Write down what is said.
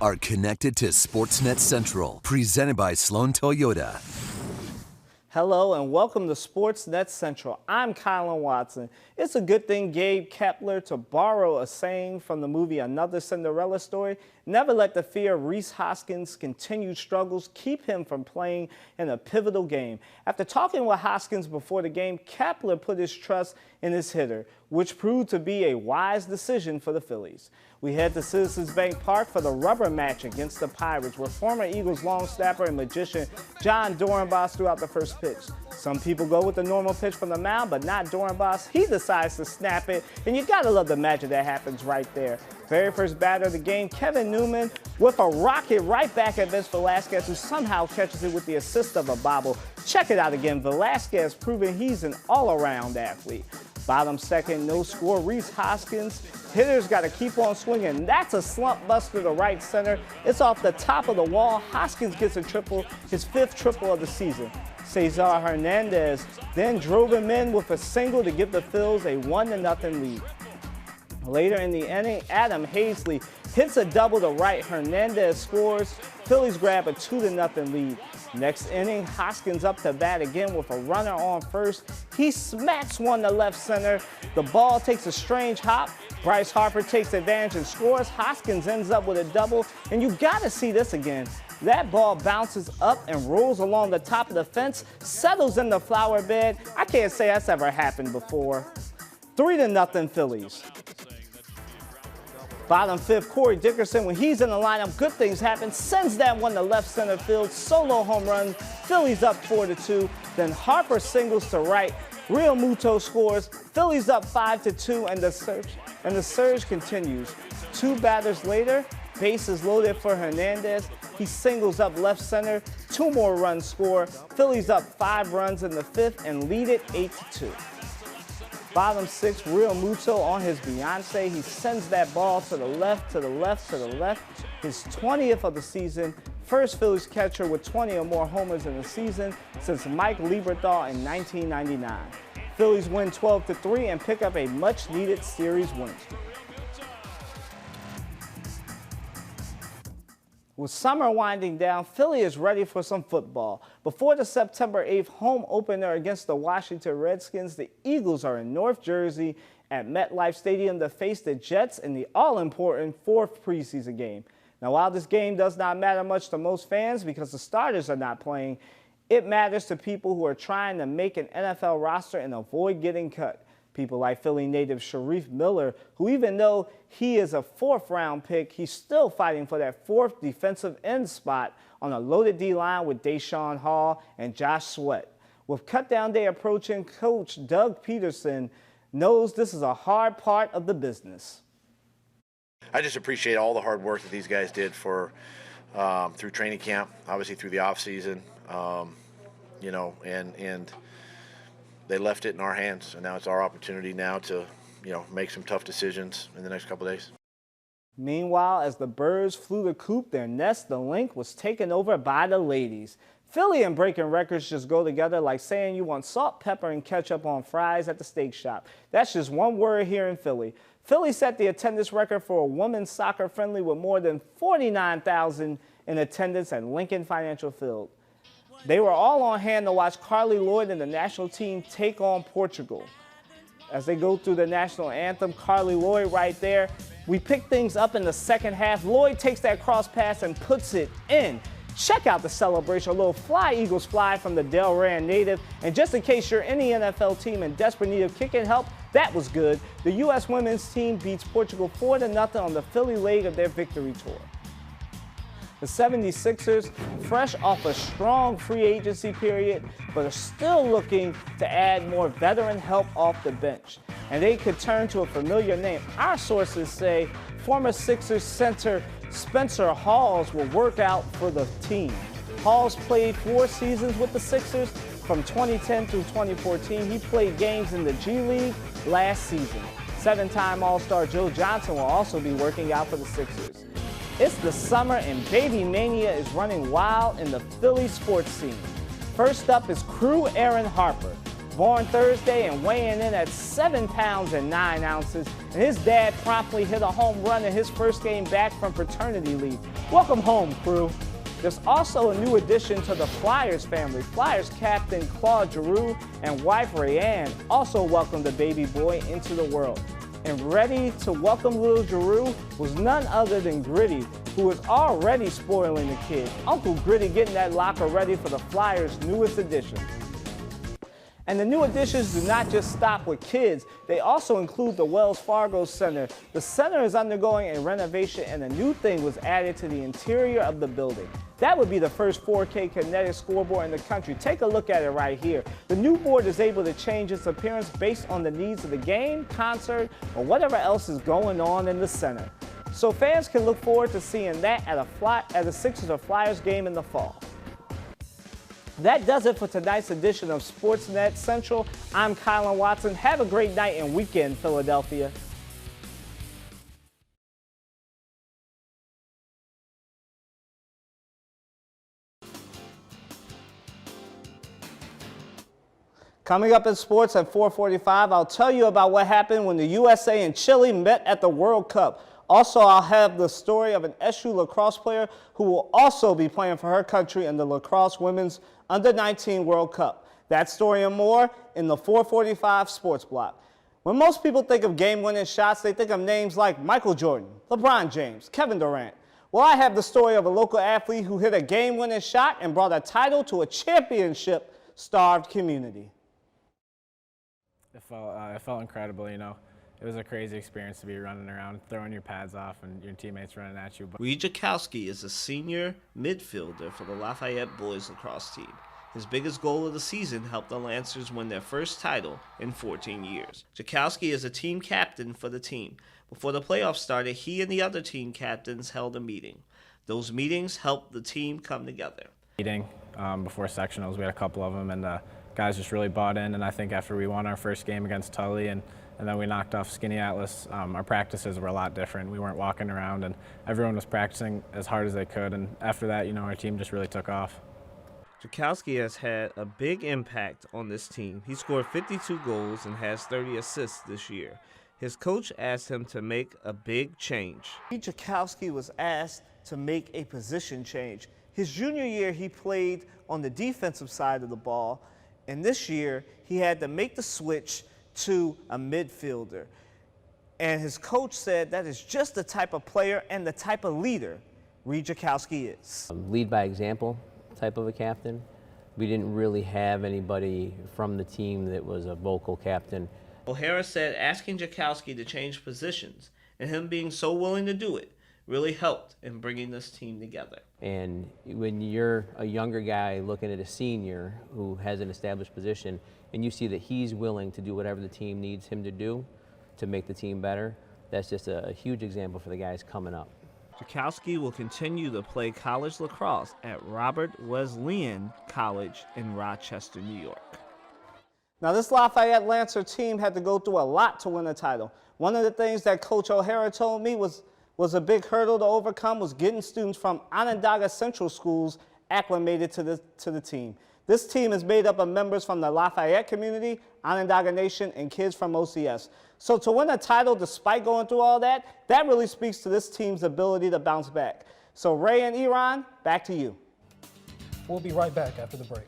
are connected to Sportsnet Central, presented by Sloan Toyota. Hello and welcome to Sportsnet Central. I'm Kylan Watson. It's a good thing Gabe Kepler, to borrow a saying from the movie Another Cinderella Story, never let the fear of Reese Hoskins' continued struggles keep him from playing in a pivotal game. After talking with Hoskins before the game, Kepler put his trust in his hitter, which proved to be a wise decision for the Phillies. We head to Citizens Bank Park for the rubber match against the Pirates, where former Eagles long snapper and magician John Dorenbos threw out the first pitch. Some people go with the normal pitch from the mound, but not Dorenbos. He decides to snap it, and you gotta love the magic that happens right there. Very first batter of the game, Kevin Newman, with a rocket right back at Vince Velasquez, who somehow catches it with the assist of a bobble. Check it out again. Velasquez proving he's an all-around athlete. Bottom second, no score, Reese Hoskins. Hitters got to keep on swinging. That's a slump buster to right center. It's off the top of the wall. Hoskins gets a triple, his fifth triple of the season. Cesar Hernandez then drove him in with a single to give the Phils a 1-0 lead. Later in the inning, Adam Hazley hits a double to right. Hernandez scores. Phillies grab a 2-0 lead. Next inning, Hoskins up to bat again with a runner on first. He smacks one to left center. The ball takes a strange hop. Bryce Harper takes advantage and scores. Hoskins ends up with a double, and you gotta see this again. That ball bounces up and rolls along the top of the fence, settles in the flower bed. I can't say that's ever happened before. 3-0 Phillies. Bottom fifth, Corey Dickerson, when he's in the lineup, good things happen, sends that one to left center field, solo home run, Phillies up 4-2. Then Harper singles to right, Real Muto scores, Phillies up 5-2, and the surge continues. Two batters later, bases loaded for Hernandez. He singles up left center, two more runs score, Phillies up 5 runs in the fifth and lead it 8-2. Bottom six, Real Muto on his Beyonce. He sends that ball to the left, to the left, to the left. His 20th of the season. First Phillies catcher with 20 or more homers in the season since Mike Lieberthal in 1999. Phillies win 12-3 and pick up a much-needed series win. With summer winding down, Philly is ready for some football. Before the September 8th home opener against the Washington Redskins, the Eagles are in North Jersey at MetLife Stadium to face the Jets in the all-important 4th preseason game. Now, while this game does not matter much to most fans because the starters are not playing, it matters to people who are trying to make an NFL roster and avoid getting cut. People like Philly native Sharif Miller, who even though he is a 4th-round pick, he's still fighting for that 4th defensive end spot on a loaded D-line with Deshaun Hall and Josh Sweat. With cutdown day approaching, Coach Doug Peterson knows this is a hard part of the business. I just appreciate all the hard work that these guys did for through training camp, obviously through the off season, and they left it in our hands, and now it's our opportunity now to, make some tough decisions in the next couple of days. Meanwhile, as the birds flew the coop, their nest, the link, was taken over by the ladies. Philly and breaking records just go together like saying you want salt, pepper, and ketchup on fries at the steak shop. That's just one word here in Philly. Philly set the attendance record for a women's soccer friendly with more than 49,000 in attendance at Lincoln Financial Field. They were all on hand to watch Carly Lloyd and the national team take on Portugal. As they go through the national anthem, Carly Lloyd right there. We pick things up in the second half. Lloyd takes that cross pass and puts it in. Check out the celebration, a little fly Eagles fly from the Delran native. And just in case you're any NFL team in desperate need of kicking help, that was good. The U.S. women's team beats Portugal 4-0 on the Philly leg of their victory tour. The 76ers, fresh off a strong free agency period, but are still looking to add more veteran help off the bench. And they could turn to a familiar name. Our sources say former Sixers center Spencer Hawes will work out for the team. Hawes played 4 seasons with the Sixers from 2010 through 2014. He played games in the G League last season. 7-time All-Star Joe Johnson will also be working out for the Sixers. It's the summer and baby mania is running wild in the Philly sports scene. First up is crew Aaron Harper, born Thursday and weighing in at 7 pounds and 9 ounces, and his dad promptly hit a home run in his first game back from paternity leave. Welcome home, crew. There's also a new addition to the Flyers family. Flyers captain Claude Giroux and wife Rayanne also welcomed the baby boy into the world. And ready to welcome little Giroux was none other than Gritty, who was already spoiling the kid. Uncle Gritty getting that locker ready for the Flyers' newest addition. And the new additions do not just stop with kids, they also include the Wells Fargo Center. The center is undergoing a renovation and a new thing was added to the interior of the building. That would be the first 4K kinetic scoreboard in the country. Take a look at it right here. The new board is able to change its appearance based on the needs of the game, concert, or whatever else is going on in the center. So fans can look forward to seeing that at a Sixers or Flyers game in the fall. That does it for tonight's edition of Sportsnet Central. I'm Kylan Watson. Have a great night and weekend, Philadelphia. Coming up in sports at 4:45, I'll tell you about what happened when the USA and Chile met at the World Cup. Also, I'll have the story of an SU lacrosse player who will also be playing for her country in the lacrosse women's under-19 World Cup. That story and more in the 4:45 Sports Block. When most people think of game-winning shots, they think of names like Michael Jordan, LeBron James, Kevin Durant. Well, I have the story of a local athlete who hit a game-winning shot and brought a title to a championship-starved community. It felt incredible, you know. It was a crazy experience to be running around, throwing your pads off, and your teammates running at you. Reed Jakowski is a senior midfielder for the Lafayette boys lacrosse team. His biggest goal of the season helped the Lancers win their first title in 14 years. Jakowski is a team captain for the team. Before the playoffs started, he and the other team captains held a meeting. Those meetings helped the team come together. Before sectionals, we had a couple of them, and the guys just really bought in. And I think after we won our first game against Tully and then we knocked off Skinny Atlas, our practices were a lot different. We weren't walking around, and everyone was practicing as hard as they could. And after that, you know, our team just really took off. Jakowski has had a big impact on this team. He scored 52 goals and has 30 assists this year. His coach asked him to make a big change. Jakowski was asked to make a position change. His junior year, he played on the defensive side of the ball, and this year, he had to make the switch to a midfielder. And his coach said that is just the type of player and the type of leader Reed Jakowski is. Lead by example type of a captain. We didn't really have anybody from the team that was a vocal captain. O'Hara said asking Jakowski to change positions and him being so willing to do it really helped in bringing this team together. And when you're a younger guy looking at a senior who has an established position and you see that he's willing to do whatever the team needs him to do to make the team better, that's just a huge example for the guys coming up. Jakowski will continue to play college lacrosse at Robert Wesleyan College in Rochester, New York. Now, this Lafayette Lancer team had to go through a lot to win a title. One of the things that Coach O'Hara told me was a big hurdle to overcome was getting students from Onondaga Central schools acclimated to the team. This team is made up of members from the Lafayette community, Onondaga Nation, and kids from OCS. So to win a title despite going through all that, that really speaks to this team's ability to bounce back. So Ray and Iran, back to you. We'll be right back after the break.